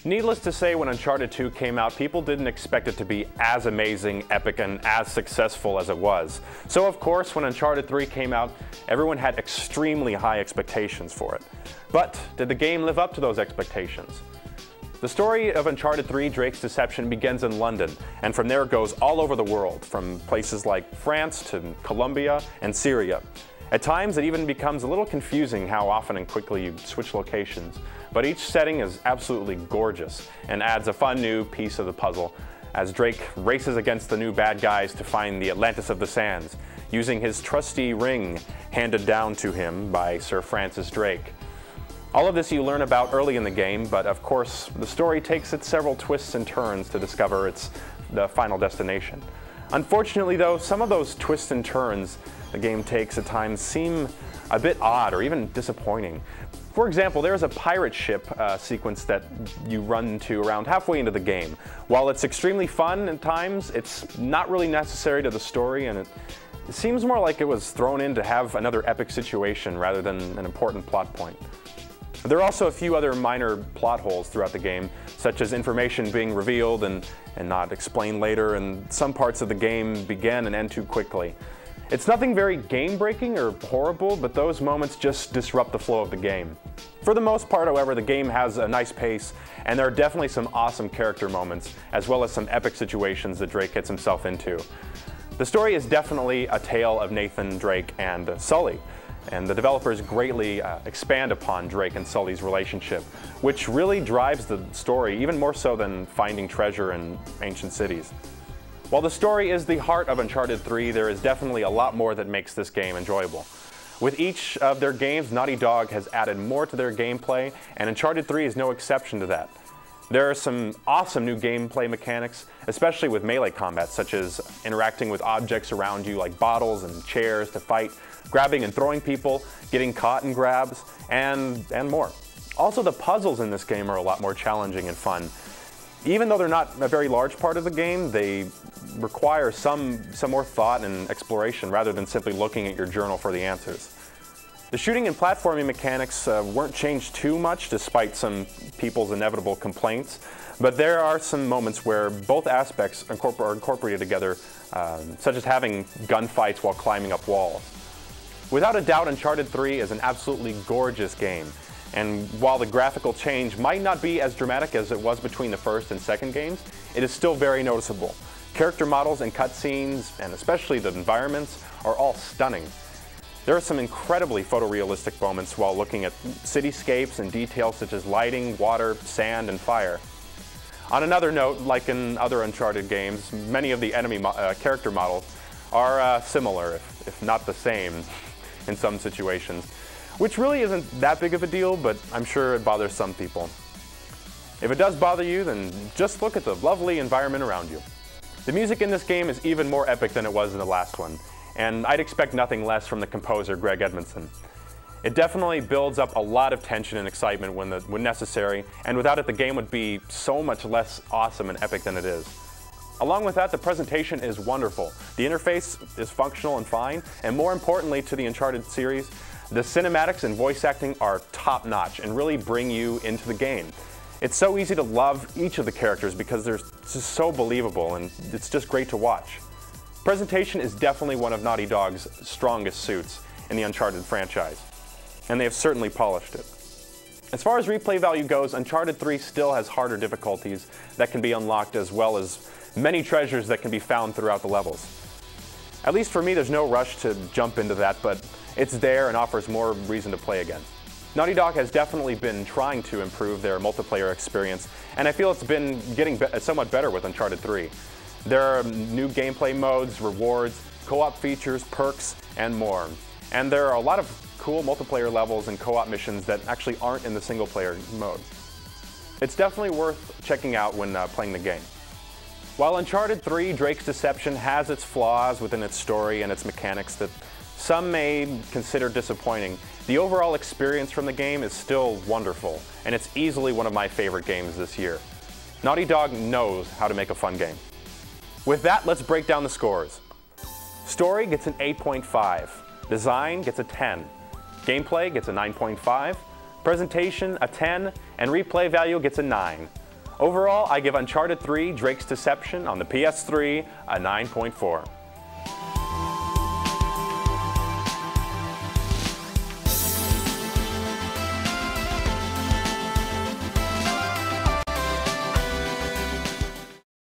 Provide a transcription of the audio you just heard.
Needless to say, when Uncharted 2 came out, people didn't expect it to be as amazing, epic, and as successful as it was. So of course, when Uncharted 3 came out, everyone had extremely high expectations for it. But did the game live up to those expectations? The story of Uncharted 3: Drake's Deception begins in London, and from there goes all over the world, from places like France to Colombia and Syria. At times, it even becomes a little confusing how often and quickly you switch locations, but each setting is absolutely gorgeous and adds a fun new piece of the puzzle as Drake races against the new bad guys to find the Atlantis of the Sands, using his trusty ring handed down to him by Sir Francis Drake. All of this you learn about early in the game, but of course, the story takes its several twists and turns to discover the final destination. Unfortunately though, some of those twists and turns the game takes at times seem a bit odd or even disappointing. For example, there's a pirate ship sequence that you run into around halfway into the game. While it's extremely fun at times, it's not really necessary to the story, and it seems more like it was thrown in to have another epic situation rather than an important plot point. There are also a few other minor plot holes throughout the game, such as information being revealed and not explained later, and some parts of the game begin and end too quickly. It's nothing very game-breaking or horrible, but those moments just disrupt the flow of the game. For the most part, however, the game has a nice pace, and there are definitely some awesome character moments, as well as some epic situations that Drake gets himself into. The story is definitely a tale of Nathan Drake and Sully, and the developers greatly expand upon Drake and Sully's relationship, which really drives the story even more so than finding treasure in ancient cities. While the story is the heart of Uncharted 3, there is definitely a lot more that makes this game enjoyable. With each of their games, Naughty Dog has added more to their gameplay, and Uncharted 3 is no exception to that. There are some awesome new gameplay mechanics, especially with melee combat, such as interacting with objects around you like bottles and chairs to fight, grabbing and throwing people, getting caught in grabs, and more. Also, the puzzles in this game are a lot more challenging and fun. Even though they're not a very large part of the game, they require some more thought and exploration rather than simply looking at your journal for the answers. The shooting and platforming mechanics weren't changed too much despite some people's inevitable complaints, but there are some moments where both aspects are incorporated together, such as having gunfights while climbing up walls. Without a doubt, Uncharted 3 is an absolutely gorgeous game. And while the graphical change might not be as dramatic as it was between the first and second games, it is still very noticeable. Character models and cutscenes, and especially the environments, are all stunning. There are some incredibly photorealistic moments while looking at cityscapes and details such as lighting, water, sand, and fire. On another note, like in other Uncharted games, many of the enemy character models are similar, if not the same, in some situations. Which really isn't that big of a deal, but I'm sure it bothers some people. If it does bother you, then just look at the lovely environment around you. The music in this game is even more epic than it was in the last one, and I'd expect nothing less from the composer Greg Edmonson. It definitely builds up a lot of tension and excitement when necessary, and without it the game would be so much less awesome and epic than it is. Along with that, the presentation is wonderful. The interface is functional and fine, and more importantly to the Uncharted series, the cinematics and voice acting are top-notch and really bring you into the game. It's so easy to love each of the characters because they're just so believable, and it's just great to watch. Presentation is definitely one of Naughty Dog's strongest suits in the Uncharted franchise, and they have certainly polished it. As far as replay value goes, Uncharted 3 still has harder difficulties that can be unlocked, as well as many treasures that can be found throughout the levels. At least for me, there's no rush to jump into that, but it's there and offers more reason to play again. Naughty Dog has definitely been trying to improve their multiplayer experience, and I feel it's been getting somewhat better with Uncharted 3. There are new gameplay modes, rewards, co-op features, perks, and more. And there are a lot of cool multiplayer levels and co-op missions that actually aren't in the single-player mode. It's definitely worth checking out when playing the game. While Uncharted 3: Drake's Deception has its flaws within its story and its mechanics that some may consider disappointing, the overall experience from the game is still wonderful, and it's easily one of my favorite games this year. Naughty Dog knows how to make a fun game. With that, let's break down the scores. Story gets an 8.5, design gets a 10, gameplay gets a 9.5, presentation a 10, and replay value gets a 9. Overall, I give Uncharted 3: Drake's Deception on the PS3 a 9.4.